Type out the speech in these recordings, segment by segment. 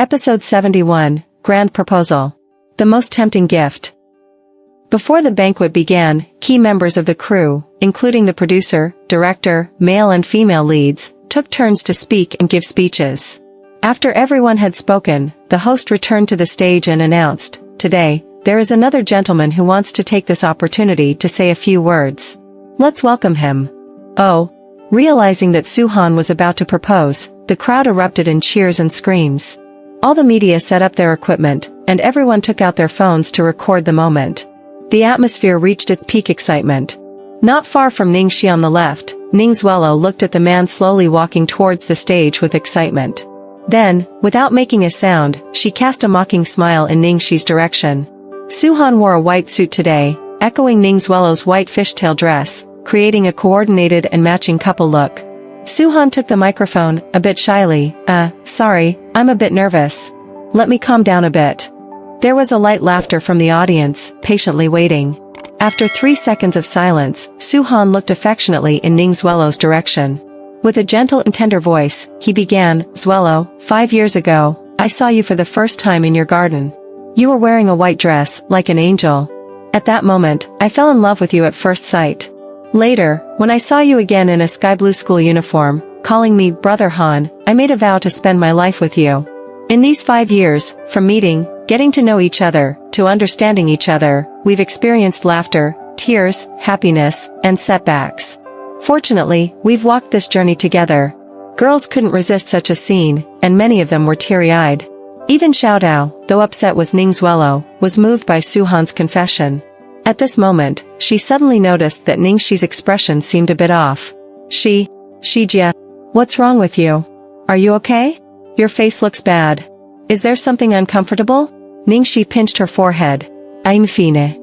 Episode 71, Grand Proposal. The most tempting gift. Before the banquet began, key members of the crew, including the producer, director, male and female leads, took turns to speak and give speeches. After everyone had spoken, the host returned to the stage and announced, "Today, there is another gentleman who wants to take this opportunity to say a few words. Let's welcome him." Oh. Realizing that Soo-han was about to propose, the crowd erupted in cheers and screams. All the media set up their equipment, and everyone took out their phones to record the moment. The atmosphere reached its peak excitement. Not far from Ningxi on the left, Ningxuelo looked at the man slowly walking towards the stage with excitement. Then, without making a sound, she cast a mocking smile in Ningxi's direction. Soo-han wore a white suit today, echoing Ningxuelo's white fishtail dress, creating a coordinated and matching couple look. Soo-han took the microphone, a bit shyly. Sorry, I'm a bit nervous. Let me calm down a bit." There was a light laughter from the audience, patiently waiting. After 3 seconds of silence, Soo-han looked affectionately in Ningxuelo's direction. With a gentle and tender voice, he began, "Xuelo, 5 years ago, I saw you for the first time in your garden. You were wearing a white dress, like an angel. At that moment, I fell in love with you at first sight. Later, when I saw you again in a sky blue school uniform, calling me Brother Han, I made a vow to spend my life with you. In these 5 years, from meeting, getting to know each other, to understanding each other, we've experienced laughter, tears, happiness, and setbacks. Fortunately, we've walked this journey together." Girls couldn't resist such a scene, and many of them were teary-eyed. Even Xiaodao, though upset with Ningxuelo, was moved by Soo-han's confession. At this moment, she suddenly noticed that Ningxi's expression seemed a bit off. Shijia, what's wrong with you? Are you okay? Your face looks bad. Is there something uncomfortable? Ningxi pinched her forehead. I'm fine.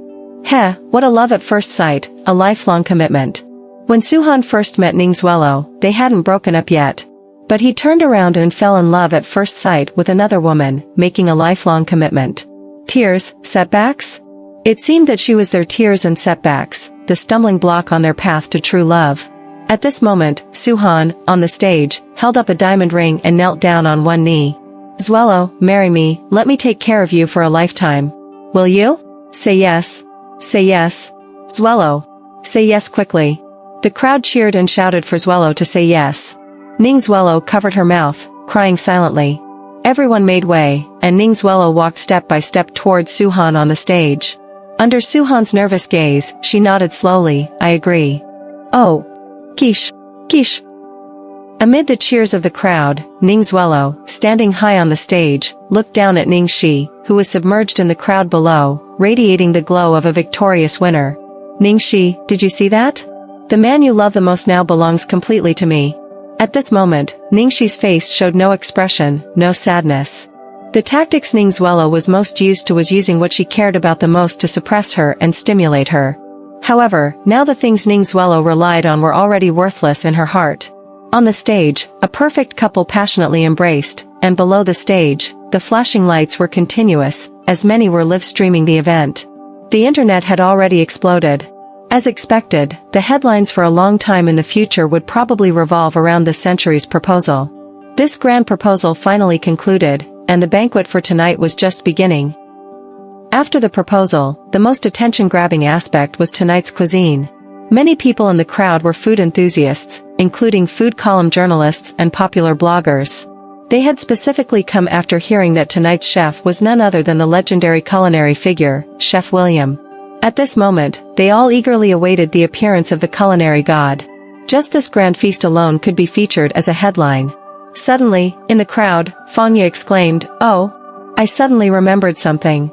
Heh, what a love at first sight, a lifelong commitment. When Soo-han first met Ningxuelo, they hadn't broken up yet. But he turned around and fell in love at first sight with another woman, making a lifelong commitment. Tears, setbacks? It seemed that she was their tears and setbacks, the stumbling block on their path to true love. At this moment, Soo-han, on the stage, held up a diamond ring and knelt down on one knee. "Xuelo, marry me, let me take care of you for a lifetime. Will you? Say yes. Say yes. Xuelo. Say yes quickly." The crowd cheered and shouted for Xuelo to say yes. Ningxuelo covered her mouth, crying silently. Everyone made way, and Ningxuelo walked step by step towards Soo-han on the stage. Under Soo-han's nervous gaze, she nodded slowly, "I agree." "Oh. Quiche. Quiche." Amid the cheers of the crowd, Ningxuelo, standing high on the stage, looked down at Ningxi, who was submerged in the crowd below, radiating the glow of a victorious winner. "Ningxi, did you see that? The man you love the most now belongs completely to me." At this moment, Ningxi's face showed no expression, no sadness. The tactics Ningxuelo was most used to was using what she cared about the most to suppress her and stimulate her. However, now the things Ningxuelo relied on were already worthless in her heart. On the stage, a perfect couple passionately embraced, and below the stage, the flashing lights were continuous, as many were live-streaming the event. The internet had already exploded. As expected, the headlines for a long time in the future would probably revolve around the century's proposal. This grand proposal finally concluded, and the banquet for tonight was just beginning. After the proposal, the most attention-grabbing aspect was tonight's cuisine. Many people in the crowd were food enthusiasts, including food column journalists and popular bloggers. They had specifically come after hearing that tonight's chef was none other than the legendary culinary figure, Chef William. At this moment, they all eagerly awaited the appearance of the culinary god. Just this grand feast alone could be featured as a headline. Suddenly, in the crowd, Fangye exclaimed, "Oh! I suddenly remembered something."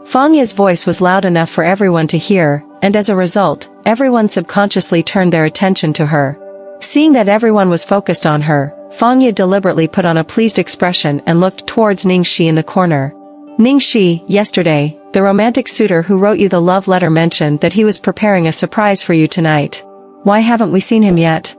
Fangye's voice was loud enough for everyone to hear, and as a result, everyone subconsciously turned their attention to her. Seeing that everyone was focused on her, Fangye deliberately put on a pleased expression and looked towards Ningxi in the corner. "Ningxi, yesterday, the romantic suitor who wrote you the love letter mentioned that he was preparing a surprise for you tonight. Why haven't we seen him yet?"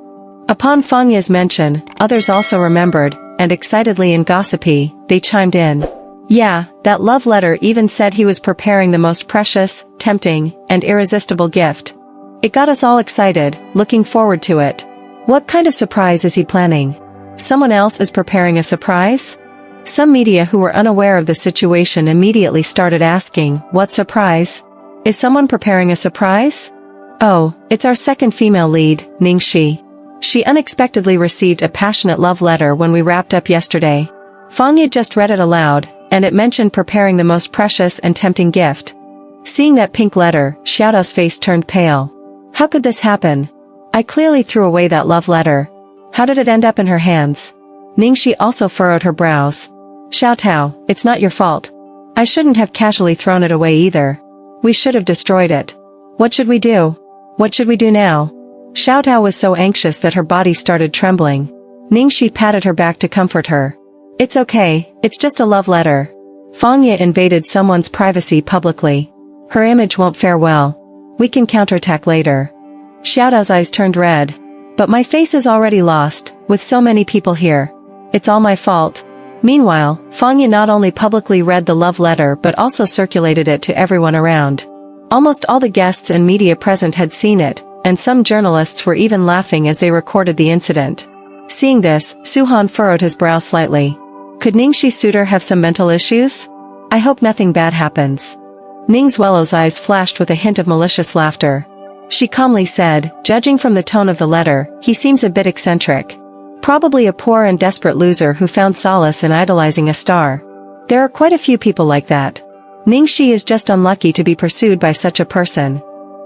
Upon Fangye's mention, others also remembered, and excitedly and gossipy, they chimed in. "Yeah, that love letter even said he was preparing the most precious, tempting, and irresistible gift. It got us all excited, looking forward to it. What kind of surprise is he planning? Someone else is preparing a surprise?" Some media who were unaware of the situation immediately started asking, "What surprise? Is someone preparing a surprise?" "Oh, it's our second female lead, Ningxi. She unexpectedly received a passionate love letter when we wrapped up yesterday." Fangye just read it aloud, and it mentioned preparing the most precious and tempting gift. Seeing that pink letter, Xiaodao's face turned pale. How could this happen? I clearly threw away that love letter. How did it end up in her hands? Ningxi also furrowed her brows. Xiaotao, it's not your fault. I shouldn't have casually thrown it away either. We should have destroyed it. What should we do? What should we do now? Xiaotao was so anxious that her body started trembling. Ningxi patted her back to comfort her. It's okay, it's just a love letter. Fangye invaded someone's privacy publicly. Her image won't fare well. We can counterattack later. Xiaodao's eyes turned red. But my face is already lost, with so many people here. It's all my fault. Meanwhile, Fangye not only publicly read the love letter but also circulated it to everyone around. Almost all the guests and media present had seen it, and some journalists were even laughing as they recorded the incident. Seeing this, Suhan furrowed his brow slightly. Could Ningxi's suitor have some mental issues? I hope nothing bad happens. Ning Zuelo's eyes flashed with a hint of malicious laughter. She calmly said, judging from the tone of the letter, he seems a bit eccentric. Probably a poor and desperate loser who found solace in idolizing a star. There are quite a few people like that. Ningxi is just unlucky to be pursued by such a person.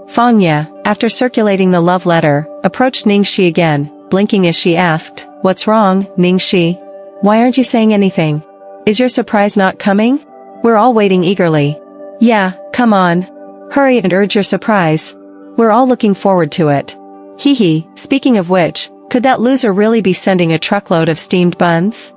Fangye, after circulating the love letter, approached Ningxi again, blinking as she asked, "What's wrong, Ningxi? Why aren't you saying anything? Is your surprise not coming? We're all waiting eagerly." "Yeah, come on. Hurry and urge your surprise. We're all looking forward to it." Hee, speaking of which, could that loser really be sending a truckload of steamed buns?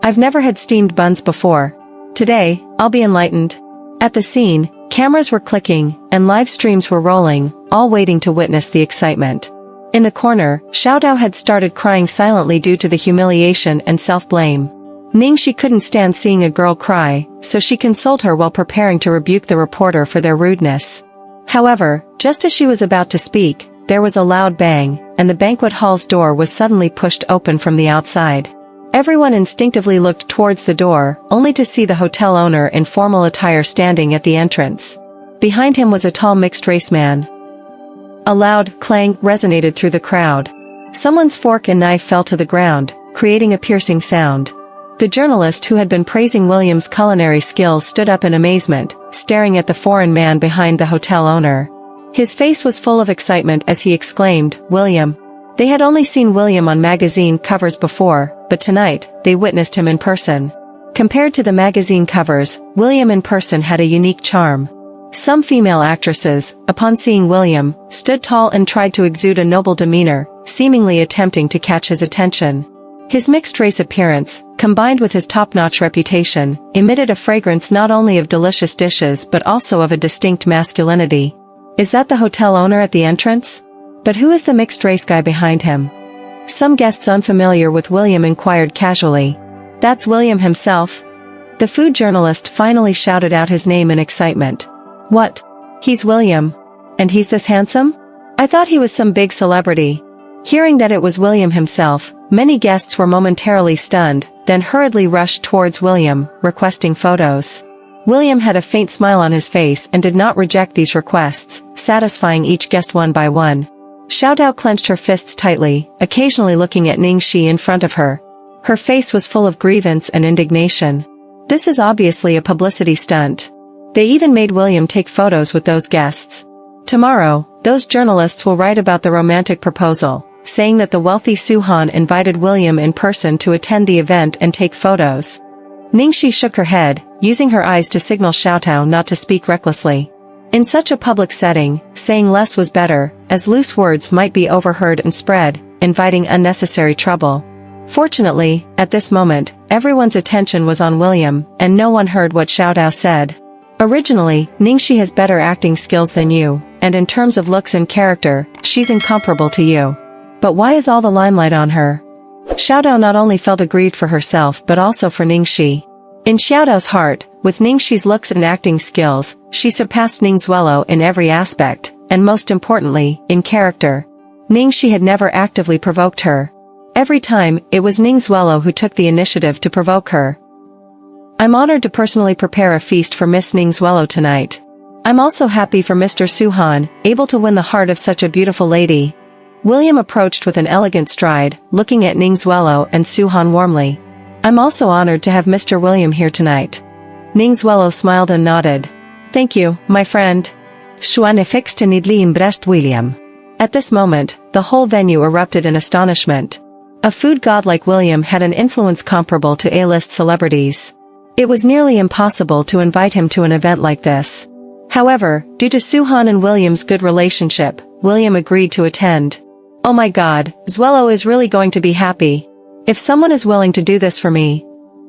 I've never had steamed buns before. Today, I'll be enlightened. At the scene, cameras were clicking, and live streams were rolling, all waiting to witness the excitement. In the corner, Xiaodao had started crying silently due to the humiliation and self-blame. Ningxi couldn't stand seeing a girl cry, so she consoled her while preparing to rebuke the reporter for their rudeness. However, just as she was about to speak, there was a loud bang, and the banquet hall's door was suddenly pushed open from the outside. Everyone instinctively looked towards the door, only to see the hotel owner in formal attire standing at the entrance. Behind him was a tall mixed-race man. A loud clang resonated through the crowd. Someone's fork and knife fell to the ground, creating a piercing sound. The journalist who had been praising William's culinary skills stood up in amazement, staring at the foreign man behind the hotel owner. His face was full of excitement as he exclaimed, "William." They had only seen William on magazine covers before, but tonight, they witnessed him in person. Compared to the magazine covers, William in person had a unique charm. Some female actresses, upon seeing William, stood tall and tried to exude a noble demeanor, seemingly attempting to catch his attention. His mixed-race appearance, combined with his top-notch reputation, emitted a fragrance not only of delicious dishes but also of a distinct masculinity. Is that the hotel owner at the entrance? But who is the mixed-race guy behind him? Some guests unfamiliar with William inquired casually. That's William himself? The food journalist finally shouted out his name in excitement. What? He's William? And he's this handsome? I thought he was some big celebrity. Hearing that it was William himself, many guests were momentarily stunned, then hurriedly rushed towards William, requesting photos. William had a faint smile on his face and did not reject these requests, satisfying each guest one by one. Xiaodao clenched her fists tightly, occasionally looking at Ningxi in front of her. Her face was full of grievance and indignation. This is obviously a publicity stunt. They even made William take photos with those guests. Tomorrow, those journalists will write about the romantic proposal, saying that the wealthy Suhan invited William in person to attend the event and take photos. Ningxi shook her head, using her eyes to signal Xiaotao not to speak recklessly. In such a public setting, saying less was better, as loose words might be overheard and spread, inviting unnecessary trouble. Fortunately, at this moment, everyone's attention was on William, and no one heard what Xiaodao said. Originally, Ningxi has better acting skills than you, and in terms of looks and character, she's incomparable to you. But why is all the limelight on her? Xiaodao not only felt aggrieved for herself but also for Ningxi. In Xiaodao's heart, with Ningxi's looks and acting skills, she surpassed Ning Zuelo in every aspect, and most importantly, in character. Ningxi had never actively provoked her. Every time, it was Ning Zuelo who took the initiative to provoke her. I'm honored to personally prepare a feast for Miss Ningzuelo tonight. I'm also happy for Mr. Suhan, able to win the heart of such a beautiful lady. William approached with an elegant stride, looking at Ningzuelo and Suhan warmly. I'm also honored to have Mr. William here tonight. Ningzuelo smiled and nodded. Thank you, my friend. Xuan fixed nidli breast William. At this moment, the whole venue erupted in astonishment. A food god like William had an influence comparable to A-list celebrities. It was nearly impossible to invite him to an event like this. However, due to Suhan and William's good relationship, William agreed to attend. Oh my god, Zuelo is really going to be happy. If someone is willing to do this for me.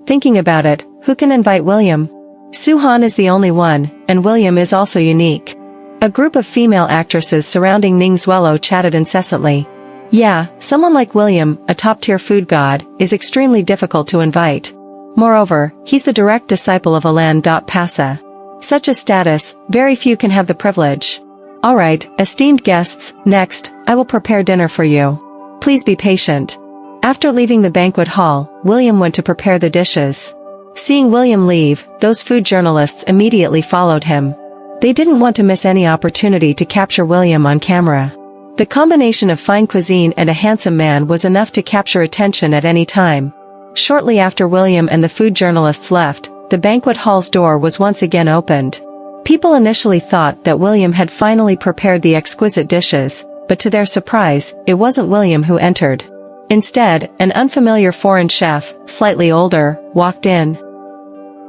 Thinking about it, who can invite William? Suhan is the only one, and William is also unique. A group of female actresses surrounding Ningzuelo chatted incessantly. Yeah, someone like William, a top-tier food god, is extremely difficult to invite. Moreover, he's the direct disciple of Alan. Pasa. Such a status, very few can have the privilege. Alright, esteemed guests, next, I will prepare dinner for you. Please be patient. After leaving the banquet hall, William went to prepare the dishes. Seeing William leave, those food journalists immediately followed him. They didn't want to miss any opportunity to capture William on camera. The combination of fine cuisine and a handsome man was enough to capture attention at any time. Shortly after William and the food journalists left, the banquet hall's door was once again opened. People initially thought that William had finally prepared the exquisite dishes, but to their surprise, it wasn't William who entered. Instead, an unfamiliar foreign chef, slightly older, walked in.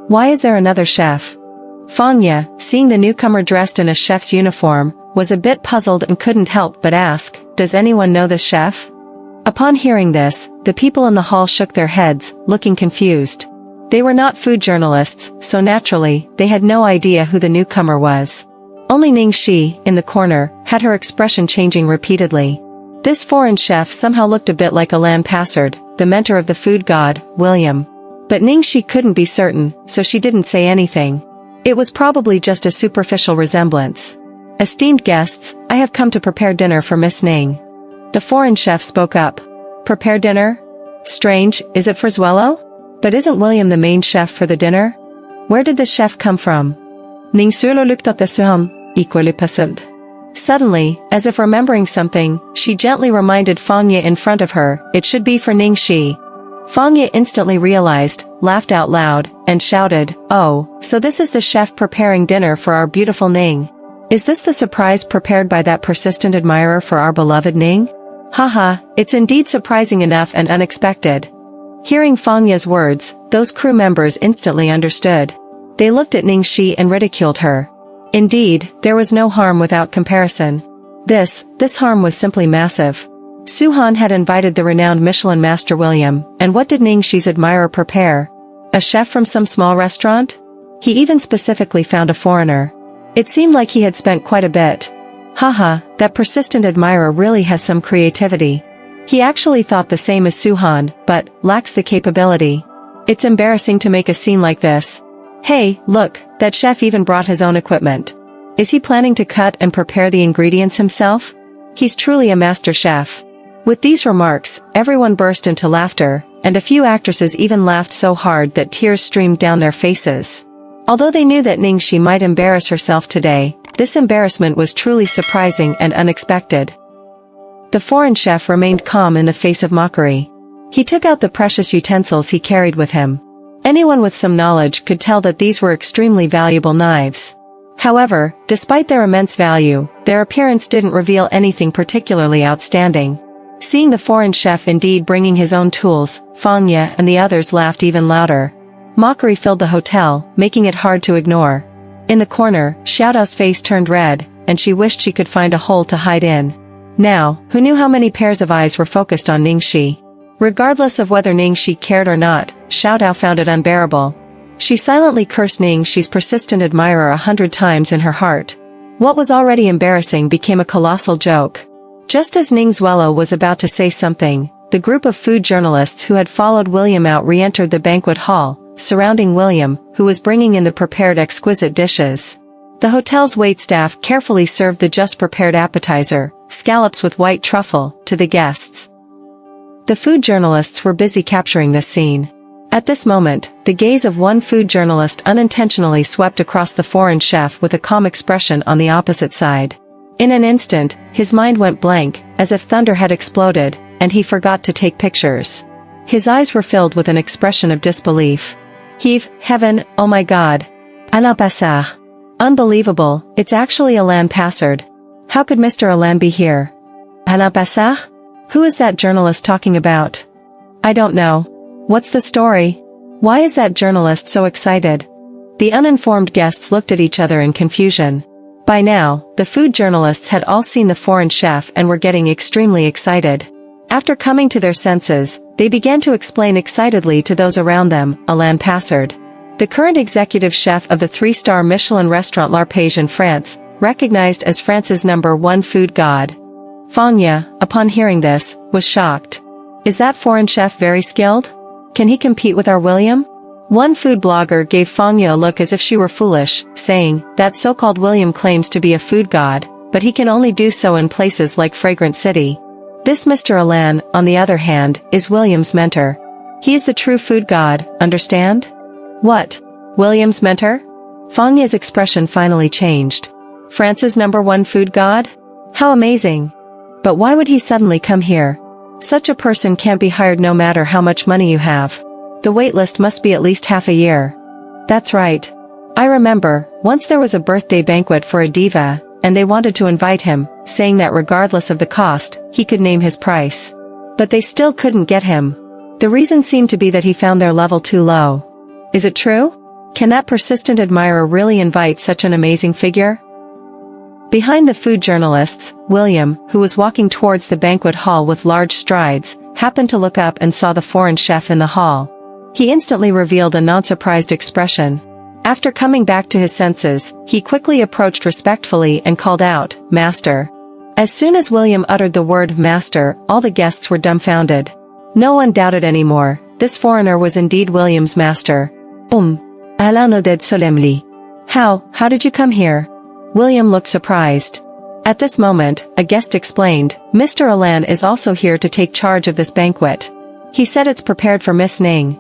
Why is there another chef? Fangya, seeing the newcomer dressed in a chef's uniform, was a bit puzzled and couldn't help but ask, does anyone know this chef? Upon hearing this, the people in the hall shook their heads, looking confused. They were not food journalists, so naturally, they had no idea who the newcomer was. Only Ningxi, in the corner, had her expression changing repeatedly. This foreign chef somehow looked a bit like Alan Passard, the mentor of the food god, William. But Ningxi couldn't be certain, so she didn't say anything. It was probably just a superficial resemblance. Esteemed guests, I have come to prepare dinner for Miss Ning. The foreign chef spoke up. Prepare dinner? Strange, is it for Zuelo? But isn't William the main chef for the dinner? Where did the chef come from? Ningzuelo looked at the Suhan, equally puzzled. Suddenly, as if remembering something, she gently reminded Fangye in front of her, it should be for Ningxi. Fangye instantly realized, laughed out loud, and shouted, oh, so this is the chef preparing dinner for our beautiful Ning. Is this the surprise prepared by that persistent admirer for our beloved Ning? Haha, it's indeed surprising enough and unexpected. Hearing Fangye's words, those crew members instantly understood. They looked at Ningxi and ridiculed her. Indeed, there was no harm without comparison. This harm was simply massive. Suhan had invited the renowned Michelin master William, and what did Ningxi's admirer prepare? A chef from some small restaurant? He even specifically found a foreigner. It seemed like he had spent quite a bit. Haha, that persistent admirer really has some creativity. He actually thought the same as Suhan, but lacks the capability. It's embarrassing to make a scene like this. Hey, look, that chef even brought his own equipment. Is he planning to cut and prepare the ingredients himself? He's truly a master chef. With these remarks, everyone burst into laughter, and a few actresses even laughed so hard that tears streamed down their faces. Although they knew that Ningxi might embarrass herself today, this embarrassment was truly surprising and unexpected. The foreign chef remained calm in the face of mockery. He took out the precious utensils he carried with him. Anyone with some knowledge could tell that these were extremely valuable knives. However, despite their immense value, their appearance didn't reveal anything particularly outstanding. Seeing the foreign chef indeed bringing his own tools, Fangye and the others laughed even louder. Mockery filled the hotel, making it hard to ignore. In the corner, Xiaodao's face turned red, and she wished she could find a hole to hide in. Now, who knew how many pairs of eyes were focused on Ningxi? Regardless of whether Ningxi cared or not, Xiaodao found it unbearable. She silently cursed Ningxi's persistent admirer 100 times in her heart. What was already embarrassing became a colossal joke. Just as Ningzuelo was about to say something, the group of food journalists who had followed William out re-entered the banquet hall, surrounding William, who was bringing in the prepared exquisite dishes. The hotel's waitstaff carefully served the just-prepared appetizer, scallops with white truffle, to the guests. The food journalists were busy capturing this scene. At this moment, the gaze of one food journalist unintentionally swept across the foreign chef with a calm expression on the opposite side. In an instant, his mind went blank, as if thunder had exploded, and he forgot to take pictures. His eyes were filled with an expression of disbelief. Heaven, oh my God. Alain Passard. Unbelievable, it's actually Alain Passard. How could Mr. Alain be here? Alain Passard? Who is that journalist talking about? I don't know. What's the story? Why is that journalist so excited? The uninformed guests looked at each other in confusion. By now, the food journalists had all seen the foreign chef and were getting extremely excited. After coming to their senses, they began to explain excitedly to those around them, Alain Passard, the current executive chef of the 3-star Michelin restaurant L'Arpège in France, recognized as France's #1 food god. Fanya, upon hearing this, was shocked. Is that foreign chef very skilled? Can he compete with our William? One food blogger gave Fanya a look as if she were foolish, saying, that so-called William claims to be a food god, but he can only do so in places like Fragrant City. This Mr. Alain, on the other hand, is William's mentor. He is the true food god, understand? What? William's mentor? Fanya's expression finally changed. France's #1 food god? How amazing! But why would he suddenly come here? Such a person can't be hired no matter how much money you have. The waitlist must be at least half a year. That's right. I remember, once there was a birthday banquet for a diva, and they wanted to invite him, saying that regardless of the cost, he could name his price. But they still couldn't get him. The reason seemed to be that he found their level too low. Is it true? Can that persistent admirer really invite such an amazing figure? Behind the food journalists, William, who was walking towards the banquet hall with large strides, happened to look up and saw the foreign chef in the hall. He instantly revealed a non-surprised expression. After coming back to his senses, he quickly approached respectfully and called out, "Master." As soon as William uttered the word "master," all the guests were dumbfounded. No one doubted anymore, this foreigner was indeed William's master. Alain nodded solemnly. How did you come here? William looked surprised. At this moment, a guest explained, Mr. Alain is also here to take charge of this banquet. He said it's prepared for Miss Ning.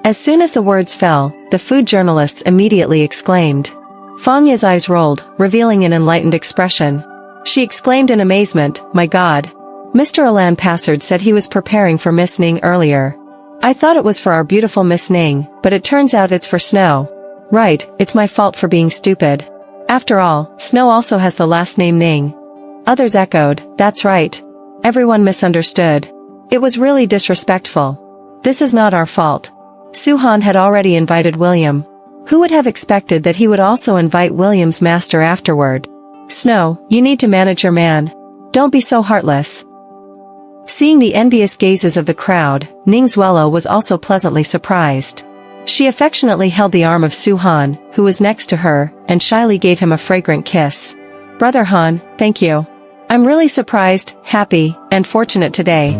As soon as the words fell, the food journalists immediately exclaimed. Fanya's eyes rolled, revealing an enlightened expression. She exclaimed in amazement, "My God! Mr. Alain Passard said he was preparing for Miss Ning earlier. I thought it was for our beautiful Miss Ning, but it turns out it's for Snow. Right, it's my fault for being stupid. After all, Snow also has the last name Ning." Others echoed, "That's right. Everyone misunderstood. It was really disrespectful. This is not our fault." Suhan had already invited William. Who would have expected that he would also invite William's master afterward? Snow, you need to manage your man. Don't be so heartless. Seeing the envious gazes of the crowd, Ning Zuelo was also pleasantly surprised. She affectionately held the arm of Suhan, who was next to her, and shyly gave him a fragrant kiss. "Brother Han, thank you. I'm really surprised, happy, and fortunate today."